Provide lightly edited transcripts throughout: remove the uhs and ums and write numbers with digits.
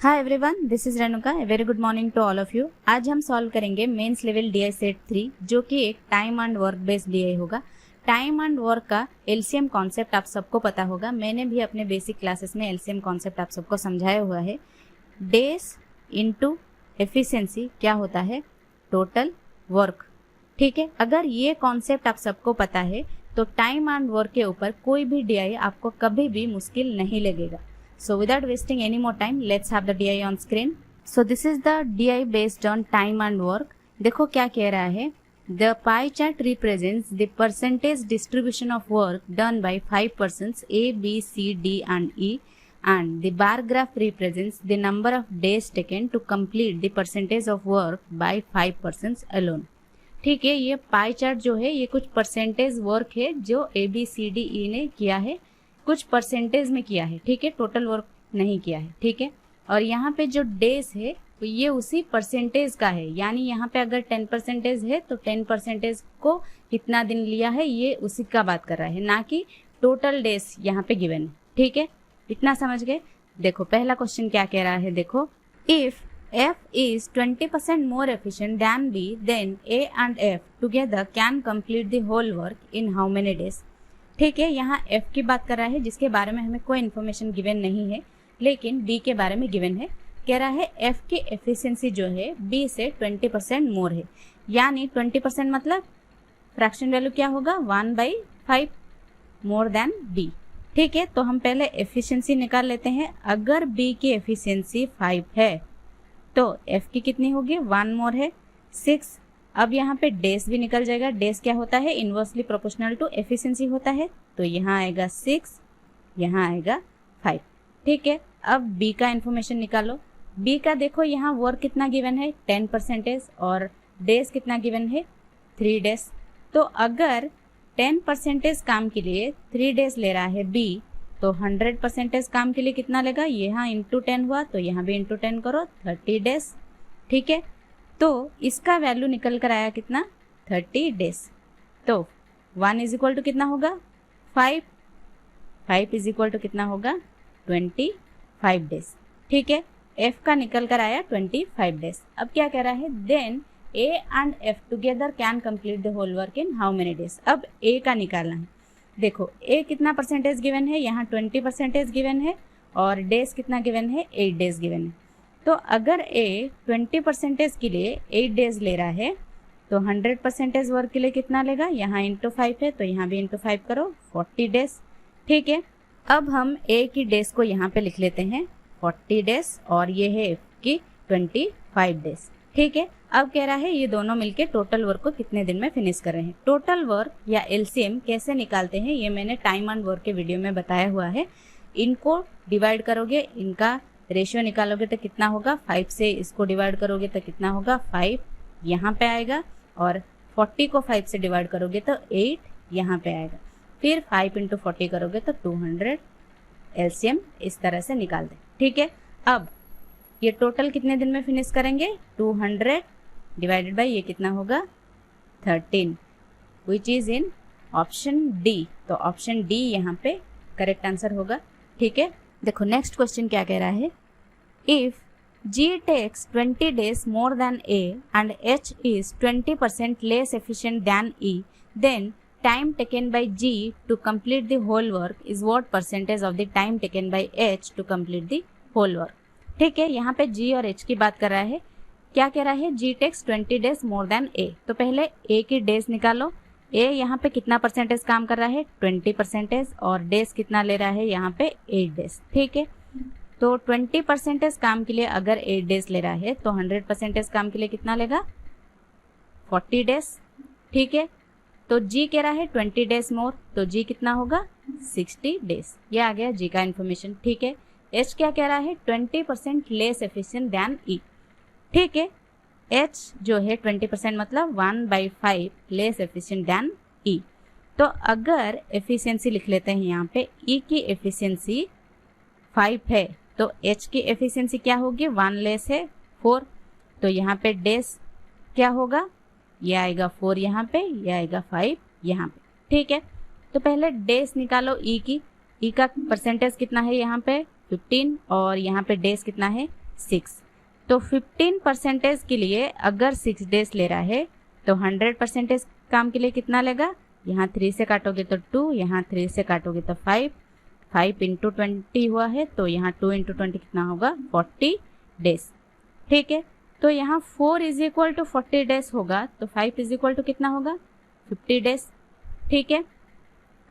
Hi everyone, this is Renuka. Very good morning to all of you. आज हम solve करेंगे mains level DI set 3 जो कि एक time and work based DI होगा। टाइम एंड वर्क का एलसीएम कॉन्सेप्ट आप सबको पता होगा, मैंने भी अपने बेसिक क्लासेस में एलसीएम कॉन्सेप्ट आप सबको समझाया हुआ है। डेज इनटू एफिशिएंसी क्या होता है? Total work. ठीक है, अगर ये कॉन्सेप्ट आप सबको पता है तो टाइम एंड वर्क के ऊपर कोई भी डीआई आपको कभी भी मुश्किल नहीं लगेगा। So without wasting any more time, let's have the DI on screen. So this is the DI based on time and work. देखो क्या कह रहा है, The pie chart represents the percentage distribution of work done by 5 persons A, B, C, D and E, and the bar graph represents the number of days taken to complete the percentage of work by 5 persons alone. ठीक है, ये pie chart जो है ये कुछ percentage work है जो A, B, C, D, E ने किया है, कुछ परसेंटेज में किया है। ठीक है, टोटल वर्क नहीं किया है। ठीक है, और यहाँ पे जो डेज है तो ये उसी परसेंटेज का है, यानी यहाँ पे अगर 10% है तो 10% को कितना दिन लिया है ये उसी का बात कर रहा है, ना कि टोटल डेज यहाँ पे गिवन है। ठीक है, इतना समझ गए। देखो पहला क्वेश्चन क्या कह रहा है, देखो if F is 20% more efficient than B, then A and F together can complete the whole work in how many days? ठीक है, यहाँ F की बात कर रहा है जिसके बारे में हमें कोई इन्फॉर्मेशन गिवन नहीं है, लेकिन B के बारे में गिवन है। कह रहा है F की एफिशिएंसी जो है B से 20% मोर है, यानी 20% मतलब फ्रैक्शन वैल्यू क्या होगा 1/5 मोर देन B। ठीक है, तो हम पहले एफिशिएंसी निकाल लेते हैं। अगर B की एफिशिएंसी 5 है तो F की कितनी होगी, 1 मोर है 6। अब यहाँ पे डेज भी निकल जाएगा। डेज क्या होता है, इनवर्सली प्रोपोर्शनल टू एफिशिएंसी होता है, तो यहाँ आएगा 6, यहाँ आएगा 5। ठीक है, अब B का इन्फॉर्मेशन निकालो। B का देखो यहाँ वर्क कितना गिवन है 10% और डेज कितना गिवन है 3 डेज। तो अगर 10% काम के लिए 3 डेज ले रहा है B, तो 100% काम के लिए कितना लेगा, यहाँ इंटू 10 हुआ तो यहाँ भी इंटू 10 करो, 30 डेज। ठीक है, तो इसका वैल्यू निकल कर आया कितना 30 डेज। तो 1 इज इक्वल टू कितना होगा 5, 5 इज इक्वल टू कितना होगा 25 डेज। ठीक है, F का निकल कर आया 25 डेज। अब क्या कह रहा है, then A and F together can complete the whole work in how many days. अब A का निकालना है। देखो A कितना परसेंटेज गिवन है, यहाँ 20% गिवन है और डेज कितना गिवन है 8 डेज गिवन है। तो अगर A 20% के लिए 8 डेज ले रहा है तो 100% वर्क के लिए कितना लेगा, यहाँ इंटू 5 है तो यहाँ भी इंटू 5 करो, 40 डेज। ठीक है, अब हम A की डेज को यहाँ पे लिख लेते हैं 40 डेज और ये है F की 25 डेज। ठीक है, अब कह रहा है ये दोनों मिलके टोटल वर्क को कितने दिन में फिनिश कर रहे हैं। टोटल वर्क या एलसीएम कैसे निकालते हैं ये मैंने टाइम एंड वर्क के वीडियो में बताया हुआ है। इनको डिवाइड करोगे, इनका रेशियो निकालोगे तो कितना होगा, 5 से इसको डिवाइड करोगे तो कितना होगा 5 यहाँ पे आएगा, और 40 को 5 से डिवाइड करोगे तो 8 यहाँ पे आएगा, फिर 5 इंटू 40 करोगे तो 200 एलसीएम इस तरह से निकाल दे। ठीक है, अब ये टोटल कितने दिन में फिनिश करेंगे, 200 डिवाइडेड बाई ये कितना होगा 13, विच इज इन ऑप्शन डी। तो ऑप्शन डी यहाँ पे करेक्ट आंसर होगा। ठीक है, देखो नेक्स्ट क्वेश्चन क्या कह रहा है, if G takes 20 days more than A and H is 20% less efficient than E, then time taken by G to complete the whole work is what percentage of the time taken by H to complete the whole work। ठीक है, यहाँ पे G और H की बात कर रहा है। क्या कह रहा है, G takes 20 days more than A। तो पहले A की डेज निकालो। A यहाँ पे कितना परसेंटेज काम कर रहा है 20% और डेज कितना ले रहा है यहाँ पे 8 डेज। ठीक है, तो 20% काम के लिए अगर 8 डेज ले रहा है तो 100% काम के लिए कितना लेगा 40 डेज। ठीक है, तो G कह रहा है 20 डेज मोर, तो G कितना होगा 60 डेज। ये आ गया G का इन्फॉर्मेशन। ठीक है, H क्या कह रहा है 20% लेस एफिशिएंट दैन E। ठीक है, H जो है 20% मतलब 1/5 लेस एफिशिएंट दैन E। तो अगर एफिशिएंसी लिख लेते हैं यहाँ पे, E की एफिशिएंसी 5 है तो H की एफिशिएंसी क्या होगी 1 लेस है 4, तो यहाँ पे डेज क्या होगा, ये आएगा 4 यहाँ पे, ये आएगा 5 यहाँ पे। ठीक है, तो पहले डेज निकालो E की। E का परसेंटेज कितना है यहाँ पे 15 और यहाँ पे डेज कितना है 6। तो 15% के लिए अगर 6 डेज ले रहा है तो 100% काम के लिए कितना लेगा, यहाँ 3 से काटोगे तो 2, यहाँ 3 से काटोगे तो 5, 5 इंटू 20 हुआ है तो यहाँ 2 इंटू 20 कितना होगा 40 डेज। ठीक है, तो यहाँ 4 इज इक्वल टू 40 डेज होगा तो 5 इज इक्वल टू कितना होगा 50 डेज। ठीक है,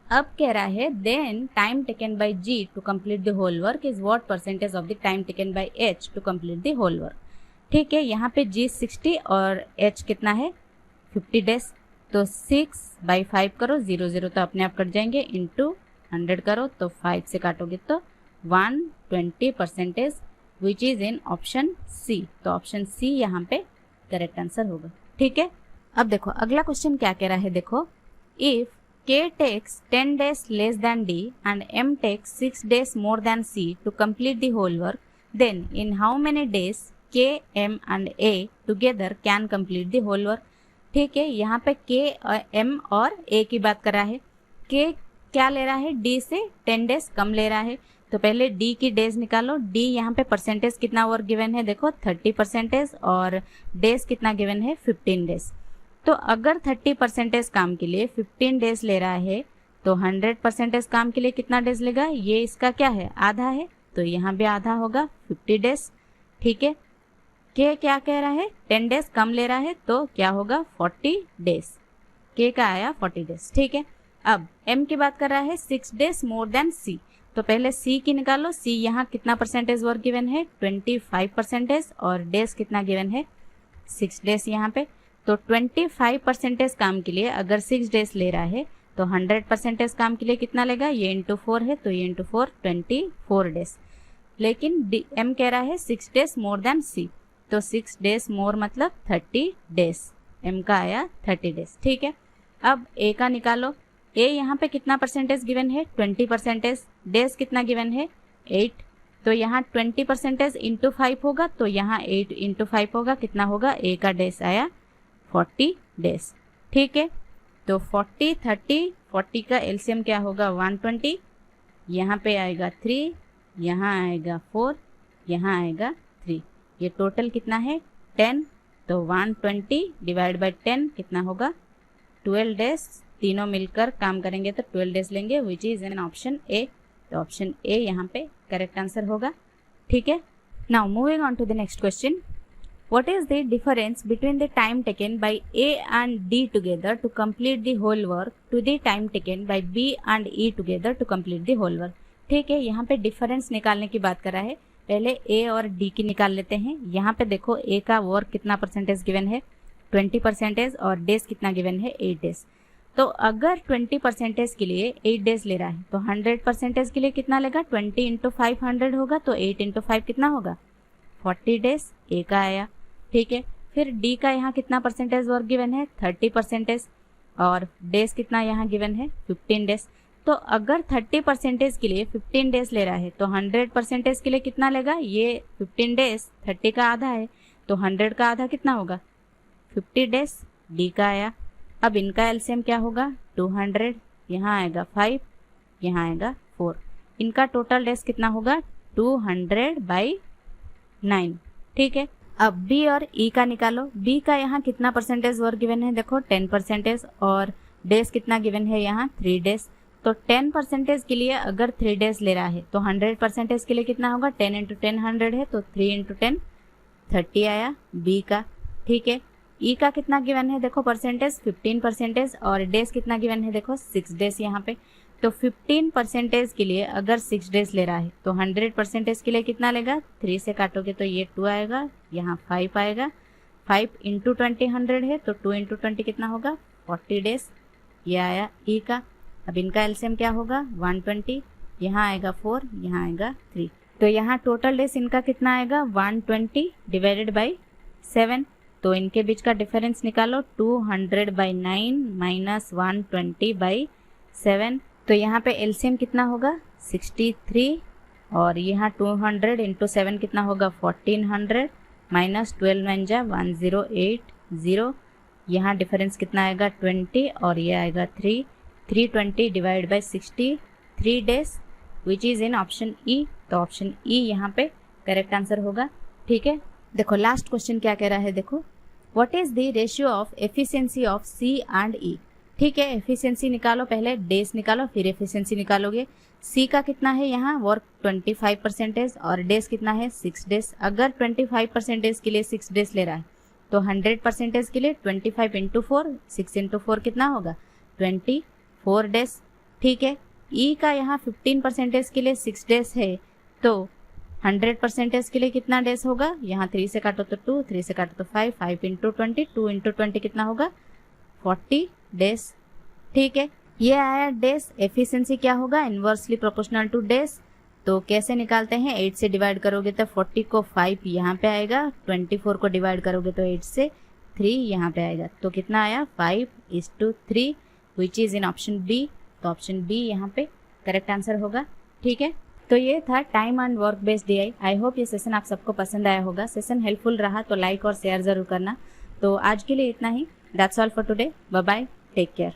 अब कह रहा है then time taken by G to complete the whole work is what percentage of the time taken by H to complete the whole work. ठीक है, यहाँ पे जी 60 और एच कितना है 50 डेज। तो 6/5 करो, 0 0 तो अपने आप कट जाएंगे, इंटू 100 करो तो 5 से काटोगे तो 120% विच इज इन ऑप्शन सी। तो ऑप्शन सी यहाँ पे करेक्ट आंसर होगा। ठीक है, अब देखो अगला क्वेश्चन क्या कह रहा है, देखो if K takes 10 days less than D and M takes 6 days more than C to complete the whole work, then in how many days K, M and A together can complete the whole work। ठीक है, यहाँ पे K, M और A की बात कर रहा है। K क्या ले रहा है, D से 10 डेज कम ले रहा है, तो पहले D की डेज निकालो। D यहाँ पे परसेंटेज कितना वर्क गिवन है, देखो 30% और डेज कितना गिवन है 15 डेज। तो अगर 30% काम के लिए 15 डेज ले रहा है तो 100% काम के लिए कितना डेज लेगा, ये इसका क्या है आधा है, तो यहाँ भी आधा होगा 50 डेज। ठीक है, के क्या कह रहा है 10 डेज कम ले रहा है तो क्या होगा 40 डेज, के का आया 40 डेज। ठीक है, अब एम की बात कर रहा है 6 डेज मोर देन सी, तो पहले सी की निकालो। सी यहाँ कितना परसेंटेज वर्क गिवन है 25% और डेज कितना गिवन है 6 डेज यहाँ पे। तो 25% काम के लिए अगर 6 डेज ले रहा है तो 100% काम के लिए कितना लेगा, ये इंटू 4 है तो ये इंटू 4 24 डेज। लेकिन एम कह रहा है 6 डेज मोर देन सी, तो 6 डेज मोर मतलब 30 डेज, एम का आया 30 डेज। ठीक है, अब ए का निकालो। ए यहाँ पे कितना परसेंटेज गिवन है 20%, डेज कितना गिवन है 8, तो यहाँ 20% इंटू 5 होगा तो यहाँ 8 इंटू 5 होगा, कितना होगा ए का डेज आया 40 डेज। ठीक है, तो 40 30 40 का एलसीएम क्या होगा 120, यहाँ पे आएगा 3, यहाँ आएगा 4, यहाँ आएगा 3, ये टोटल कितना है 10, तो 120 डिवाइड बाय 10 कितना होगा 12 डेज। तीनों मिलकर काम करेंगे तो 12 डेज लेंगे विच इज इन ऑप्शन ए, तो ऑप्शन ए यहाँ पे करेक्ट आंसर होगा। ठीक है, now moving on to the next question, what is the difference between the time taken by A and D together to complete the whole work to the time taken by B and E together to complete the whole work। ठीक है, यहाँ पे difference निकालने की बात कर रहा है, पहले A और D की निकाल लेते हैं। यहाँ पे देखो A का वर्क कितना परसेंटेज गिवन है 20% और डेज कितना गिवन है 8 डेज। तो अगर 20% के लिए 8 डेज ले रहा है तो 100% के लिए कितना लेगा 20 इंटू 500 होगा, तो 8 इंटू 5 कितना होगा 40 डेज, ए का आया। ठीक है, फिर डी का यहाँ कितना परसेंटेज वर्क गिवन है 30% और डेज कितना यहाँ गिवन है 15 डेज। तो अगर 30% के लिए 15 डेज ले रहा है तो 100% के लिए कितना लेगा, ये 15 डेज 30 का आधा है तो 100 का आधा कितना होगा 50 डेज, डी का आया। अब इनका एलसीएम क्या होगा 200, यहाँ आएगा 5, यहाँ आएगा 4, इनका टोटल डेज कितना होगा 200/9। ठीक है, अब बी और ई का निकालो। बी का यहाँ कितना परसेंटेज वर्क गिवन है, देखो 10% और डेज कितना गिवन है यहाँ 3 डेज। तो 10% के लिए अगर 3 डेज ले रहा है तो 100% के लिए कितना होगा 10 इंटू 10 100 है तो 3 इंटू 10 30 आया बी का। ठीक है, ई का कितना गिवन है देखो परसेंटेज 15% और डेज कितना गिवन है देखो 6 डेज यहाँ पे। तो 15% के लिए अगर 6 डेज ले रहा है तो 100% के लिए कितना लेगा, 3 से काटोगे तो ये 2 आएगा, यहाँ 5 आएगा, 5 इंटू 20 100 है तो 2 इंटू 20 कितना होगा 40 डेज, ये आया ई का। अब इनका एलसीएम क्या होगा 120, यहाँ आएगा 4, यहाँ आएगा 3, तो यहाँ टोटल डेज इनका कितना आएगा 120 डिवाइडेड बाई 7। तो इनके बीच का डिफरेंस निकालो 200/9 माइनस 120/7। तो यहाँ पे एलसीएम कितना होगा 63 और यहाँ 200 इंटू 7 कितना होगा 1400 माइनस 12 9 जा 1080। यहाँ डिफरेंस कितना आएगा 20 और ये आएगा 320 divide by 60 3 days which is in option E. तो ऑप्शन ई यहाँ पे करेक्ट आंसर होगा। ठीक है। देखो लास्ट क्वेश्चन क्या कह रहा है, देखो what is the ratio of efficiency of C and E. ठीक है, एफिशिएंसी निकालो, पहले डेज निकालो फिर एफिशिएंसी निकालोगे। सी का कितना है यहाँ वर्क 25% और डेज कितना है 6 डेज। अगर 25% के लिए 6 डेज ले रहा है तो 100% के लिए 25 इंटू 4, 6 इंटू 4 कितना होगा 24 डेज। ठीक है, ई का यहाँ 15% के लिए 6 डेज है तो 100% के लिए कितना डेज होगा, यहाँ 3 से काटो तो 2, 3 से काटो तो 5, 5 इंटू 20, 2 इंटू 20 कितना होगा 40 डेज। ठीक है, ये आया डेज। एफिशिएंसी क्या होगा, इनवर्सली प्रोपोर्शनल टू डेज। तो कैसे निकालते हैं, 8 से डिवाइड करोगे तो 40 को 5 यहाँ पे आएगा, 24 को डिवाइड करोगे तो 8 से 3 यहाँ पे आएगा। तो कितना आया 5:3 which is in option B. तो ऑप्शन बी यहाँ पे करेक्ट आंसर होगा। ठीक है, तो ये था time and work based DI. I hope ये सेशन आप सबको पसंद आया होगा। सेशन हेल्पफुल रहा तो लाइक और शेयर जरूर करना। तो आज के लिए इतना ही। That's all for today. Bye bye, take care.